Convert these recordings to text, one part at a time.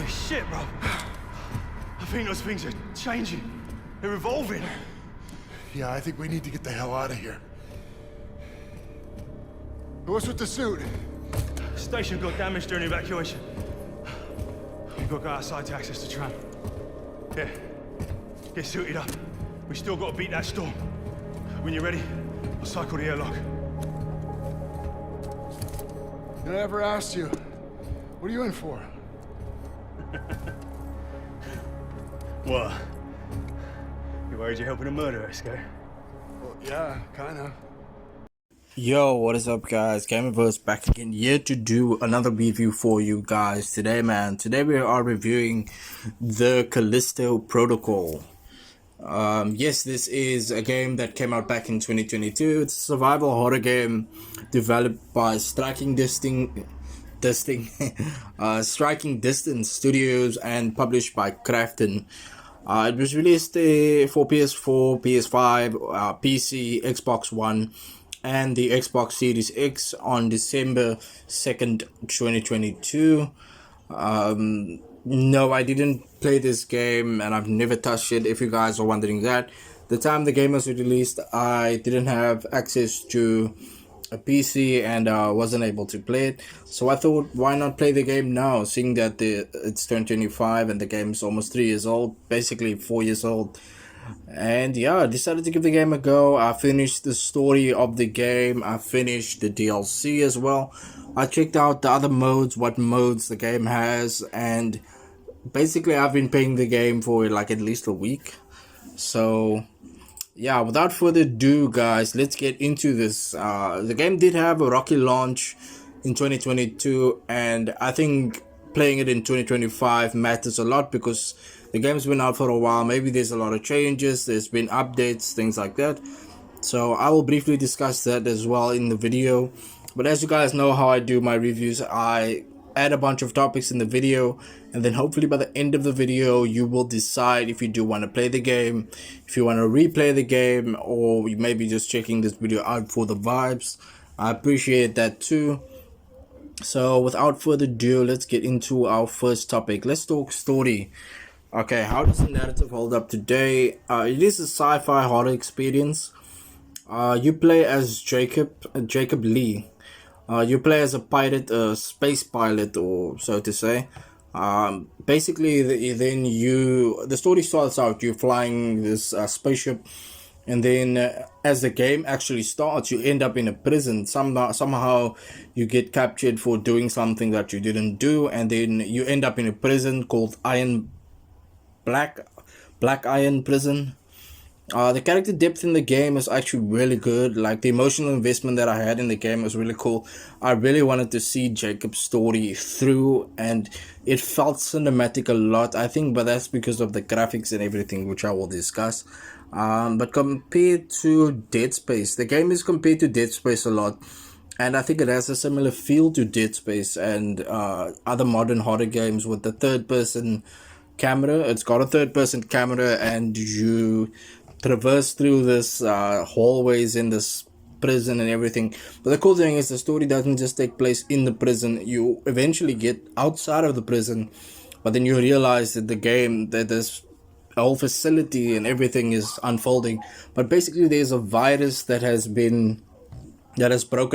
shit, bro. I think those things are changing. They're evolving. Yeah, I think we need to get the hell out of here. What's with the suit? Station got damaged during evacuation. We've got to go outside to access the tram. Yeah, get suited up. We still got to beat that storm. When you're ready, I'll cycle the airlock. I never asked you. What are you in for? What? You worried you're helping a murderer, Sky? Well, yeah, kinda. Yo, what is up, guys? Gamerverse back again here to do another review for you guys today, man. Today we are reviewing the Callisto Protocol. Yes, this is a game that came out back in 2022. It's a survival horror game developed by Striking Distance Studios and published by Crafton. It was released for PS4, PS5, PC, Xbox One, and the Xbox Series X on December 2nd, 2022. No, I didn't play this game and I've never touched it, if you guys are wondering that. The time the game was released, I didn't have access to a PC and wasn't able to play it. So I thought, why not play the game now, seeing that it's 2025 and the game is almost 3 years old, basically 4 years old. And yeah, I decided to give the game a go. I finished the story of the game. I finished the DLC as well. I checked out the other modes, what modes the game has, and basically I've been playing the game for like at least a week. So yeah, without further ado, guys, let's get into this. The game did have a rocky launch in 2022, and I think playing it in 2025 matters a lot because the game's been out for a while. Maybe there's a lot of changes, there's been updates, things like that. So I will briefly discuss that as well in the video. But as you guys know how I do my reviews, I add a bunch of topics in the video, and then hopefully by the end of the video you will decide if you do want to play the game, if you want to replay the game, or you may be just checking this video out for the vibes. I appreciate that too. So without further ado, let's get into our first topic. Let's talk story. Okay, how does the narrative hold up today? It is a sci-fi horror experience. You play as Jacob Lee. You play as a pilot, a space pilot, or so to say. Basically, the story starts out, you're flying this spaceship, and then as the game actually starts, you end up in a prison. Somehow you get captured for doing something that you didn't do, and then you end up in a prison called Black Iron Prison. The character depth in the game is actually really good. Like, the emotional investment that I had in the game was really cool. I really wanted to see Jacob's story through, and it felt cinematic a lot, I think, but that's because of the graphics and everything, which I will discuss. But compared to Dead Space, the game is compared to Dead Space a lot, and I think it has a similar feel to Dead Space and other modern horror games with the third-person camera. It's got a third-person camera, and you traverse through this hallways in this prison and everything. But the cool thing is the story doesn't just take place in the prison. You eventually get outside of the prison, but then you realize that the game, that this whole facility and everything is unfolding. But basically there's a virus that has broken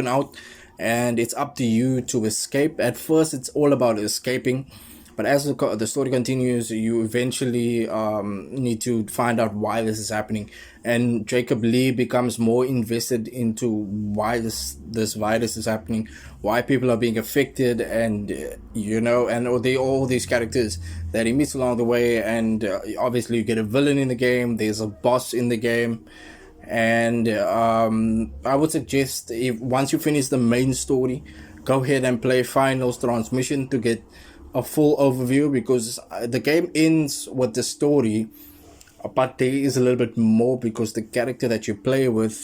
out, and it's up to you to escape. At first it's all about escaping, but as the story continues, you eventually need to find out why this is happening. And Jacob Lee becomes more invested into why this virus is happening, why people are being affected, and and all these characters that he meets along the way. And obviously you get a villain in the game, there's a boss in the game. And I would suggest, if once you finish the main story, go ahead and play Final Transmission to get a full overview, because the game ends with the story, but there is a little bit more, because the character that you play with,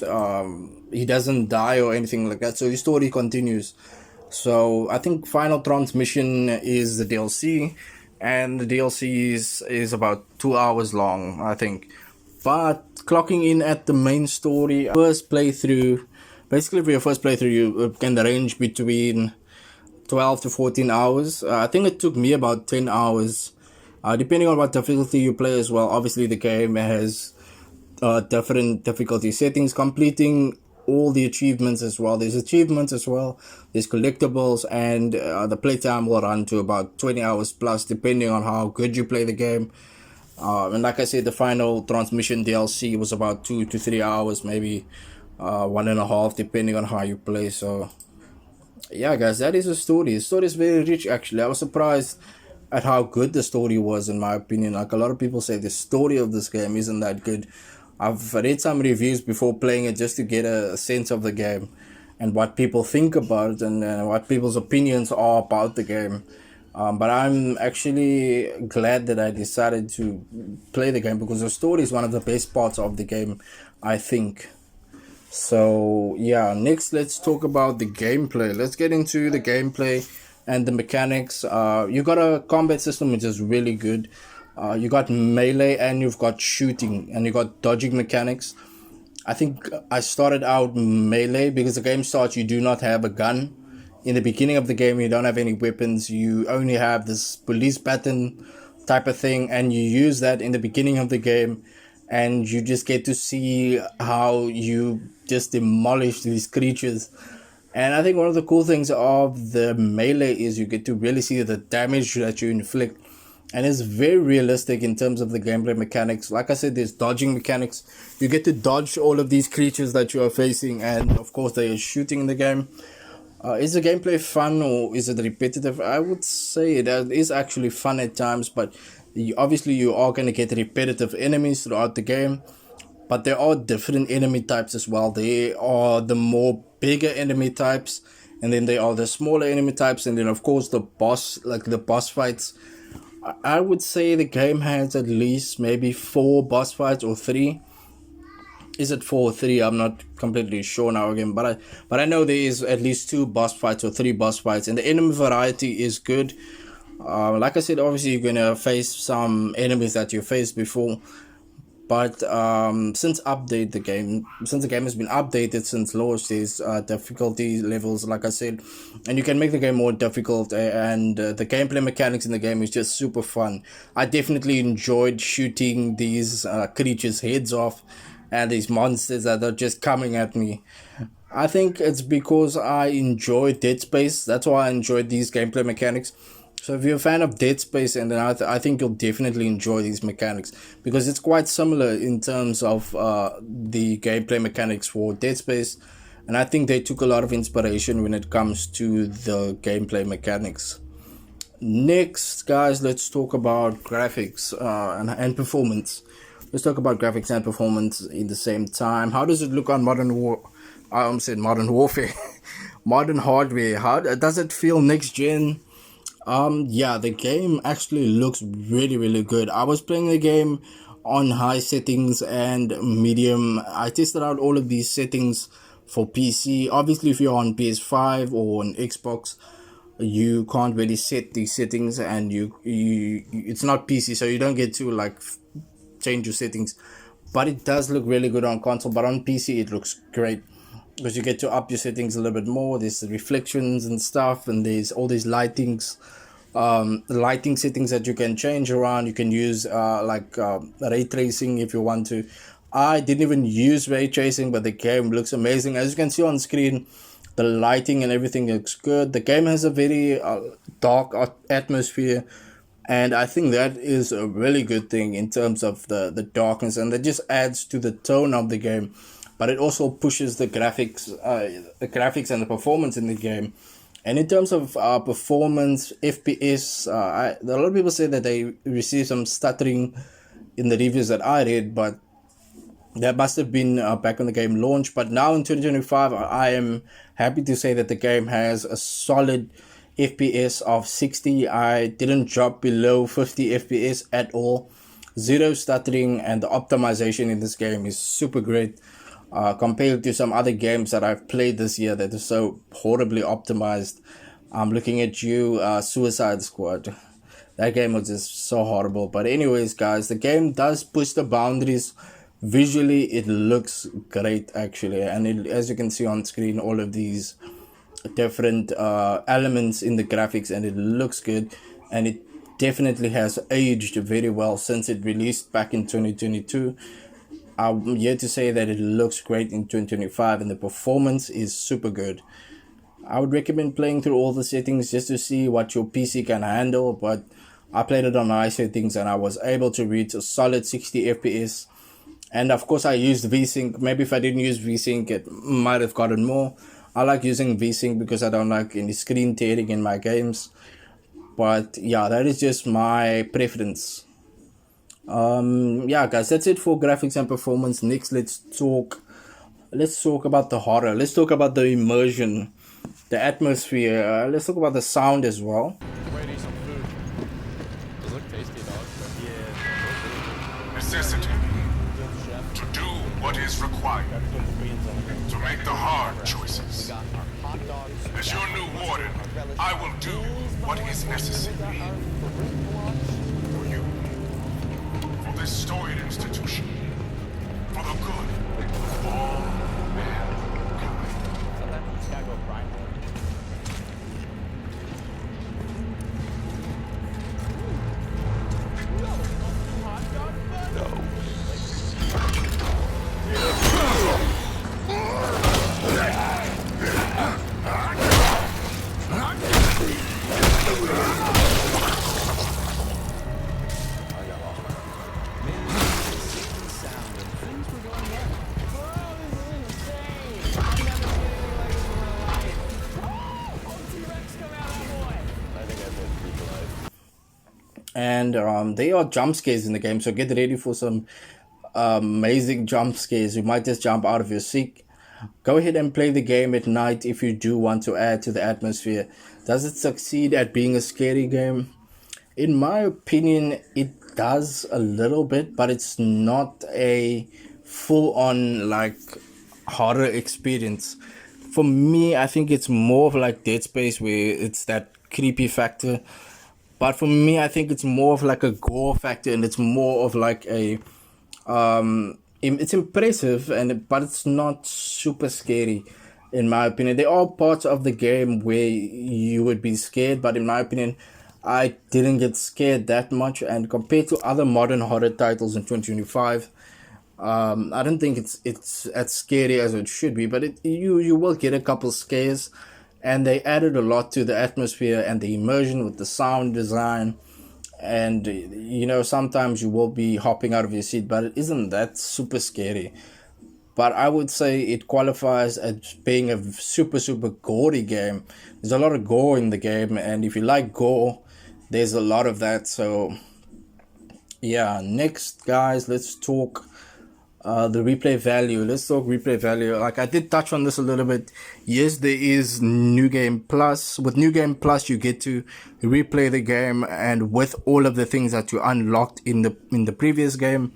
he doesn't die or anything like that, so your story continues. So I think Final Transmission is the DLC, and the DLC is about 2 hours long, I think. But clocking in at the main story, basically for your first playthrough, you can range between 12 to 14 hours. I think it took me about 10 hours, depending on what difficulty you play as well. Obviously, the game has different difficulty settings, completing all the achievements as well. There's achievements as well, there's collectibles, and the playtime will run to about 20 hours plus, depending on how good you play the game. And like I said, the final transmission DLC was about 2 to 3 hours, maybe 1.5, depending on how you play. So yeah, guys, that is the story. The story is very rich, actually. I was surprised at how good the story was, in my opinion. Like, a lot of people say the story of this game isn't that good. I've read some reviews before playing it just to get a sense of the game and what people think about it, and what people's opinions are about the game. But I'm actually glad that I decided to play the game, because the story is one of the best parts of the game, I think. So yeah, next let's talk about the gameplay. Let's get into the gameplay and the mechanics. You got a combat system which is really good. You got melee, and you've got shooting, and you got dodging mechanics. I think I started out melee because the game starts, you do not have a gun. In the beginning of the game, you don't have any weapons. You only have this police baton type of thing, and you use that in the beginning of the game, and you just get to see how you just demolish these creatures. And I think one of the cool things of the melee is you get to really see the damage that you inflict, and it's very realistic in terms of the gameplay mechanics. Like I said, there's dodging mechanics. You get to dodge all of these creatures that you are facing, and of course they are shooting in the game. Is the gameplay fun, or is it repetitive? I would say it is actually fun at times, but obviously you are going to get repetitive enemies throughout the game. But there are different enemy types as well. There are the more bigger enemy types, and then there are the smaller enemy types, and then of course the boss, like the boss fights. I would say the game has at least maybe 4 boss fights, or 3. Is it 4 or 3? I'm not completely sure now again, but I know there is at least 2 boss fights or 3 boss fights, and the enemy variety is good. Like I said, obviously you're gonna face some enemies that you faced before, but since the game has been updated since launch, there's difficulty levels, like I said, and you can make the game more difficult, and the gameplay mechanics in the game is just super fun. I definitely enjoyed shooting these creatures' heads off, and these monsters that are just coming at me. I think it's because I enjoy Dead Space. That's why I enjoyed these gameplay mechanics. So if you're a fan of Dead Space, and then I think you'll definitely enjoy these mechanics, because it's quite similar in terms of the gameplay mechanics for Dead Space, and I think they took a lot of inspiration when it comes to the gameplay mechanics. Next, guys, let's talk about graphics and performance. Let's talk about graphics and performance in the same time. How does it look on Modern Warfare, Modern Hardware? How does it feel next gen? Yeah, the game actually looks really, really good. I was playing the game on high settings and medium. I tested out all of these settings for PC. Obviously, if you're on PS5 or on Xbox, you can't really set these settings, and you it's not PC, so you don't get to like change your settings. But it does look really good on console, but on PC it looks great, because you get to up your settings a little bit more. There's the reflections and stuff, and there's all these lighting settings that you can change around. You can use ray tracing if you want to. I didn't even use ray tracing, but the game looks amazing. As you can see on screen, the lighting and everything looks good. The game has a very dark atmosphere, and I think that is a really good thing in terms of the darkness, and that just adds to the tone of the game. But it also pushes the graphics and the performance in the game. And in terms of performance, FPS, a lot of people say that they received some stuttering in the reviews that I read, but that must have been back when the game launched. But now in 2025, I am happy to say that the game has a solid FPS of 60. I didn't drop below 50 FPS at all. Zero stuttering, and the optimization in this game is super great. Compared to some other games that I've played this year that are so horribly optimized. I'm looking at you, Suicide Squad. That game was just so horrible. But anyways, guys, the game does push the boundaries. Visually, it looks great, actually. And as you can see on screen, all of these different elements in the graphics, and it looks good, and it definitely has aged very well since it released back in 2022. I'm here to say that it looks great in 2025, and the performance is super good. I would recommend playing through all the settings just to see what your PC can handle, but I played it on high settings and I was able to reach a solid 60 FPS. And of course I used VSync. Maybe if I didn't use VSync it might have gotten more. I like using VSync because I don't like any screen tearing in my games. But yeah, that is just my preference. Yeah guys, that's it for graphics and performance. Next let's talk about the horror. Let's talk about the immersion, the atmosphere. Let's talk about the sound as well. Necessity to do what is required, to make the hard choices. As your new warden, I will do what is necessary for you, for this storied institution, for the good of all mankind. And there are jump scares in the game, so get ready for some amazing jump scares. You might just jump out of your seat. Go ahead and play the game at night if you do want to add to the atmosphere. Does it succeed at being a scary game? In my opinion, it does a little bit, but it's not a full-on like horror experience. For me, I think it's more of like Dead Space, where it's that creepy factor. But for me, I think it's more of like a gore factor, and it's more of like a it's impressive, but it's not super scary, in my opinion. There are parts of the game where you would be scared, but in my opinion, I didn't get scared that much. And compared to other modern horror titles in 2025, I don't think it's as scary as it should be, but you will get a couple scares. And they added a lot to the atmosphere and the immersion with the sound design. And sometimes you will be hopping out of your seat, but it isn't that super scary. But I would say it qualifies as being a super gory game. There's a lot of gore in the game, and if you like gore, there's a lot of that. So yeah, next guys, let's talk the replay value. Let's talk replay value. Like I did touch on this a little bit. Yes, there is New Game Plus. With New Game Plus, you get to replay the game, and with all of the things that you unlocked in the previous game,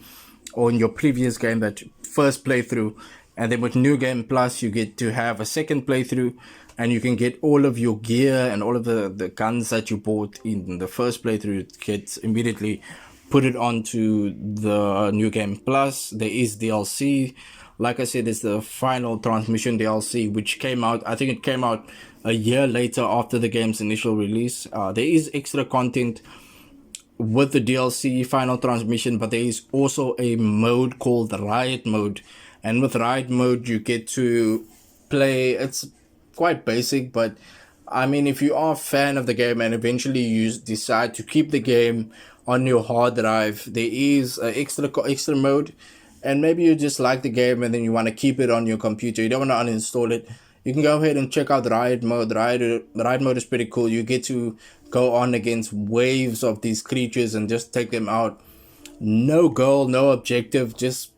or in your previous game that first playthrough. And then with New Game Plus, you get to have a second playthrough, and you can get all of your gear and all of the guns that you bought in the first playthrough gets immediately put it onto the New Game Plus. There is DLC. Like I said, it's the Final Transmission DLC, which came out, I think it came out a year later after the game's initial release. There is extra content with the DLC Final Transmission, but there is also a mode called the Riot Mode. And with Riot Mode, you get to play, it's quite basic, but I mean, if you are a fan of the game and eventually you decide to keep the game on your hard drive, there is an extra mode, and maybe you just like the game and then you want to keep it on your computer, you don't want to uninstall it, you can go ahead and check out Riot Mode. Riot Mode is pretty cool. You get to go on against waves of these creatures and just take them out. No goal, no objective, just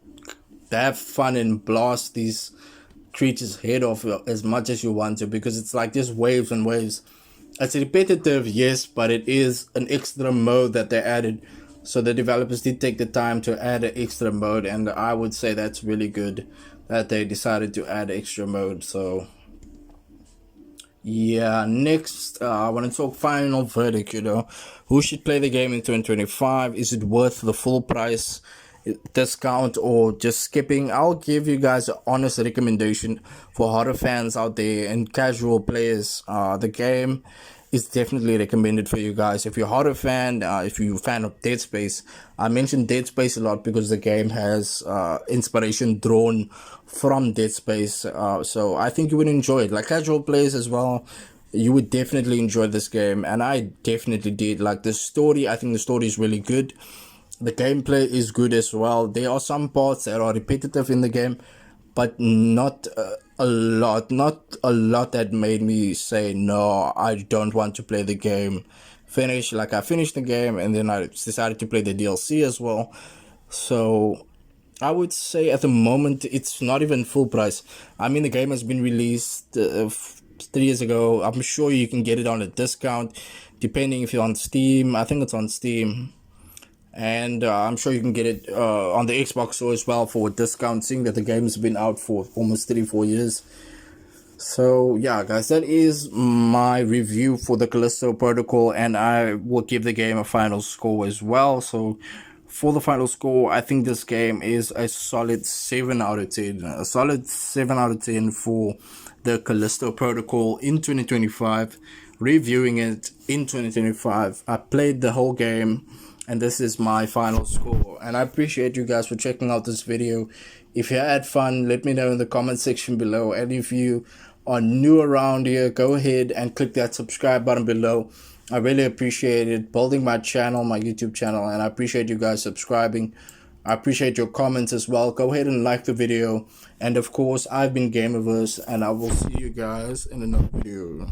have fun and blast these creatures' head off as much as you want to, because it's like just waves and waves. It's repetitive, yes, but it is an extra mode that they added. So the developers did take the time to add an extra mode, and I would say that's really good that they decided to add extra mode. So yeah, next I want to talk final verdict. Who should play the game in 2025? Is it worth the full price? discount or just skipping, I'll give you guys an honest recommendation for horror fans out there and casual players. The game is definitely recommended for you guys. If you're a horror fan, if you're a fan of Dead Space, I mentioned Dead Space a lot because the game has inspiration drawn from Dead Space. So I think you would enjoy it. Like casual players as well, you would definitely enjoy this game, and I definitely did. Like the story, I think the story is really good. The gameplay is good as well. There are some parts that are repetitive in the game, but not a lot. Not a lot that made me say, no, I don't want to play the game. Like I finished the game and then I decided to play the DLC as well. So I would say at the moment it's not even full price. I mean, the game has been released 3 years ago. I'm sure you can get it on a discount depending if you're on Steam. I think it's on Steam. And I'm sure you can get it on the Xbox store as well for a discount, seeing that the game has been out for almost 3-4 years. So yeah, guys, that is my review for the Callisto Protocol, and I will give the game a final score as well. So for the final score, I think this game is a solid 7 out of 10. A solid 7 out of 10 for the Callisto Protocol in 2025. Reviewing it in 2025. I played the whole game, and this is my final score. And I appreciate you guys for checking out this video. If you had fun, let me know in the comment section below. And if you are new around here, go ahead and click that subscribe button below. I really appreciate it, building my channel, my YouTube channel, and I appreciate you guys subscribing. I appreciate your comments as well. Go ahead and like the video. And of course, I've been Gamerverse, and I will see you guys in another video.